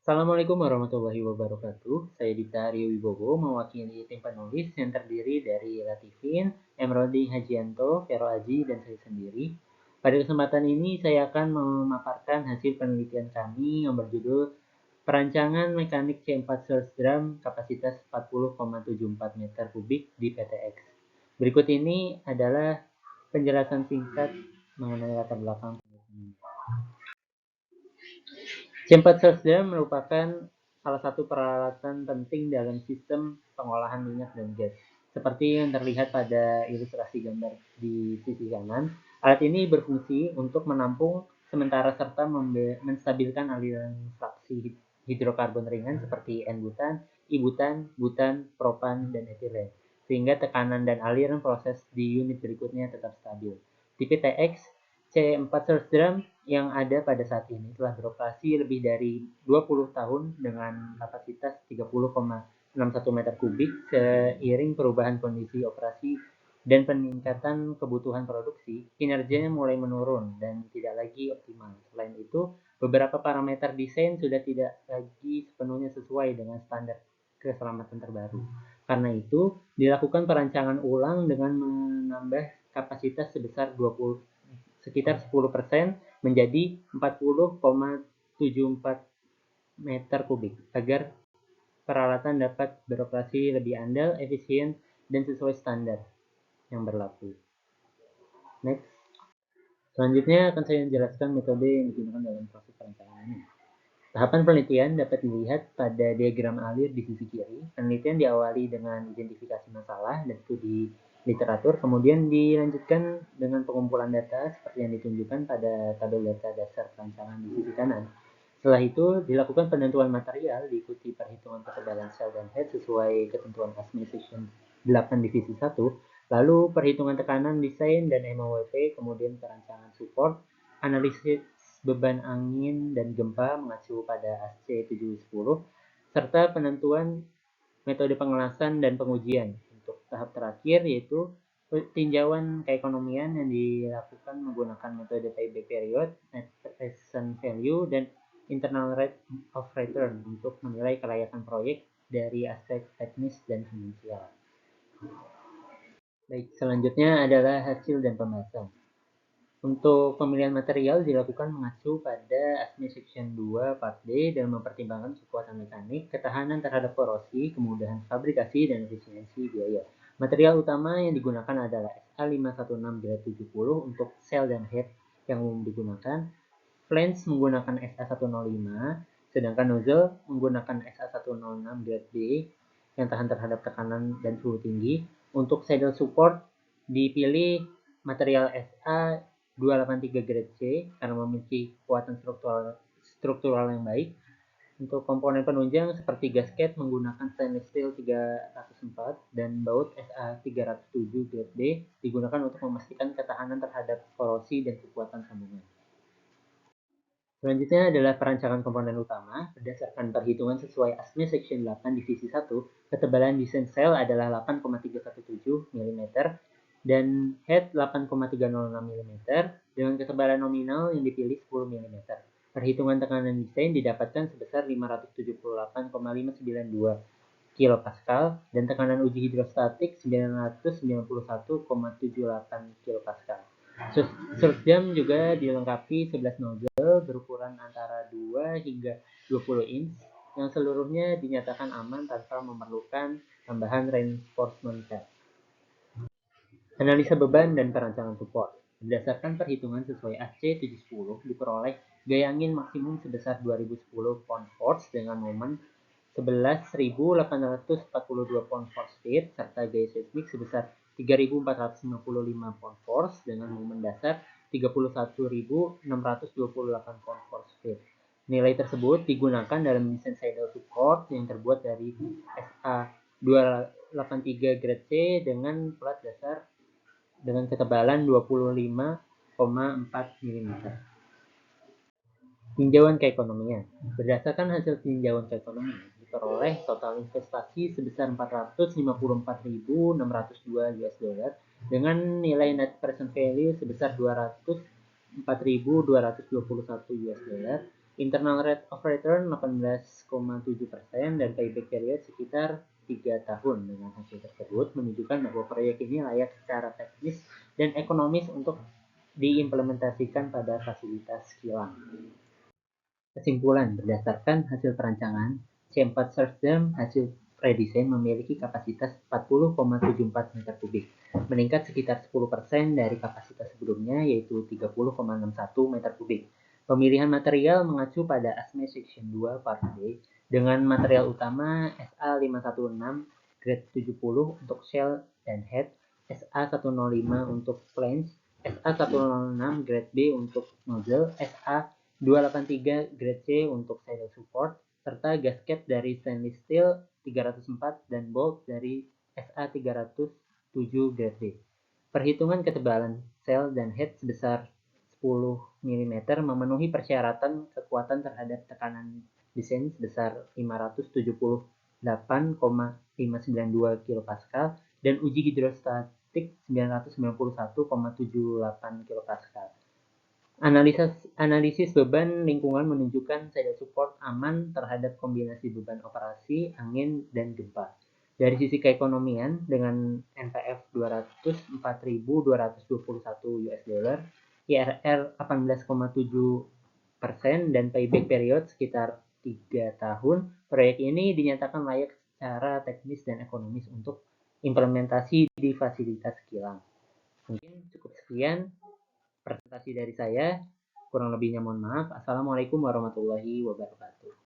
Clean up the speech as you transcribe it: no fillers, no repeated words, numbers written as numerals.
Assalamualaikum warahmatullahi wabarakatuh. Saya Dita Aryo Wibowo, mewakili tim penulis yang terdiri dari Latifin, Emrodi Hajianto, Vero Aji, dan saya sendiri. Pada kesempatan ini, saya akan memaparkan hasil penelitian kami yang berjudul Perancangan Mekanik C4 Source Drum kapasitas 40,74 meter kubik di PTX. Berikut ini adalah penjelasan singkat mengenai latar belakang penelitian. C4 Sosdam merupakan salah satu peralatan penting dalam sistem pengolahan minyak dan gas. Seperti yang terlihat pada ilustrasi gambar di sisi kanan, alat ini berfungsi untuk menampung sementara serta menstabilkan aliran fraksi hidrokarbon ringan seperti N-butan, I-butan, butan, propan, dan etilen, sehingga tekanan dan aliran proses di unit berikutnya tetap stabil. Di PTX, C4 Source Drum yang ada pada saat ini telah beroperasi lebih dari 20 tahun dengan kapasitas 30,61 meter kubik. Seiring perubahan kondisi operasi dan peningkatan kebutuhan produksi, kinerjanya mulai menurun dan tidak lagi optimal. Selain itu, beberapa parameter desain sudah tidak lagi sepenuhnya sesuai dengan standar keselamatan terbaru. Karena itu, dilakukan perancangan ulang dengan menambah kapasitas sebesar sekitar 10% menjadi 40,74 meter kubik agar peralatan dapat beroperasi lebih andal, efisien, dan sesuai standar yang berlaku. Next. Selanjutnya akan saya jelaskan metode yang digunakan dalam proses perencanaan ini. Tahapan penelitian dapat dilihat pada diagram alir di sisi kiri. Penelitian diawali dengan identifikasi masalah dan studi literatur, kemudian dilanjutkan dengan pengumpulan data seperti yang ditunjukkan pada tabel data dasar perancangan di sisi kanan. Setelah itu, dilakukan penentuan material, diikuti perhitungan ketebalan sel dan head sesuai ketentuan ASME Section 8 Divisi 1, lalu perhitungan tekanan, desain, dan MOWP, kemudian perancangan support, analisis beban angin dan gempa mengacu pada ASC 710, serta penentuan metode pengelasan dan pengujian. Untuk tahap terakhir yaitu tinjauan keekonomian yang dilakukan menggunakan metode payback period, net present value, dan internal rate of return untuk menilai kelayakan proyek dari aspek teknis dan finansial. Baik, selanjutnya adalah hasil dan pembahasan. Untuk pemilihan material dilakukan mengacu pada ASME Section 2 Part D dan mempertimbangkan kekuatan mekanik, ketahanan terhadap korosi, kemudahan fabrikasi, dan efisiensi biaya. Material utama yang digunakan adalah SA516-70 untuk sel dan head yang umum digunakan, flange menggunakan SA105, sedangkan nozzle menggunakan SA106 grade B yang tahan terhadap tekanan dan suhu tinggi. Untuk saddle support dipilih material SA 283 grade C karena memiliki kekuatan struktural yang baik. Untuk komponen penunjang seperti gasket menggunakan stainless steel 304 dan baut SA 307 grade B digunakan untuk memastikan ketahanan terhadap korosi dan kekuatan sambungan. Selanjutnya adalah perancangan komponen utama. Berdasarkan perhitungan sesuai ASME Section 8 Divisi 1, ketebalan desain sel adalah 8,317 mm dan head 8,306 mm dengan ketebalan nominal yang dipilih 10 mm. Perhitungan tekanan desain didapatkan sebesar 578,592 kPa dan tekanan uji hidrostatik 991,78 kPa. Surf jam juga dilengkapi 11 nozzle berukuran antara 2 hingga 20 inch yang seluruhnya dinyatakan aman tanpa memerlukan tambahan reinforcement pad. Analisa beban dan perancangan support. Berdasarkan perhitungan sesuai AC 710 diperoleh gaya angin maksimum sebesar 2010 pound force dengan momen 11.842 pound force feet serta gaya seismik sebesar 3.455 pound force dengan momen dasar 31.628 pound force feet. Nilai tersebut digunakan dalam desain saddle support yang terbuat dari SA 283 grade C dengan plat dasar dengan ketebalan 25,4 mm. Tinjauan keekonomian. Berdasarkan hasil tinjauan keekonomian, diperoleh total investasi sebesar 454.602 US dollar dengan nilai net present value sebesar 204.221 US dollar Internal rate of return 18,7% dan payback period sekitar 3 tahun. Dengan hasil tersebut menunjukkan bahwa proyek ini layak secara teknis dan ekonomis untuk diimplementasikan pada fasilitas kilang. Kesimpulan, berdasarkan hasil perancangan, C4 Surf Dam hasil redesign memiliki kapasitas 40,74 meter kubik, meningkat sekitar 10% dari kapasitas sebelumnya yaitu 30,61 meter kubik. Pemilihan material mengacu pada ASME Section 2 Part D dengan material utama SA516 grade 70 untuk shell dan head, SA105 untuk flange, SA106 grade B untuk nozzle, SA283 grade C untuk saddle support, serta gasket dari stainless steel 304 dan bolt dari SA307 grade D. Perhitungan ketebalan sel dan head sebesar 10 mm memenuhi persyaratan kekuatan terhadap tekanan desain sebesar 578,592 kPa dan uji hidrostatik 991,78 kPa. Analisis beban lingkungan menunjukkan saddle support aman terhadap kombinasi beban operasi, angin, dan gempa. Dari sisi keekonomian, dengan NPF 4.221 US$, IRR 18,7% dan payback period sekitar 3 tahun, proyek ini dinyatakan layak secara teknis dan ekonomis untuk implementasi di fasilitas kilang. Mungkin cukup sekian presentasi dari saya, kurang lebihnya mohon maaf. Assalamualaikum warahmatullahi wabarakatuh.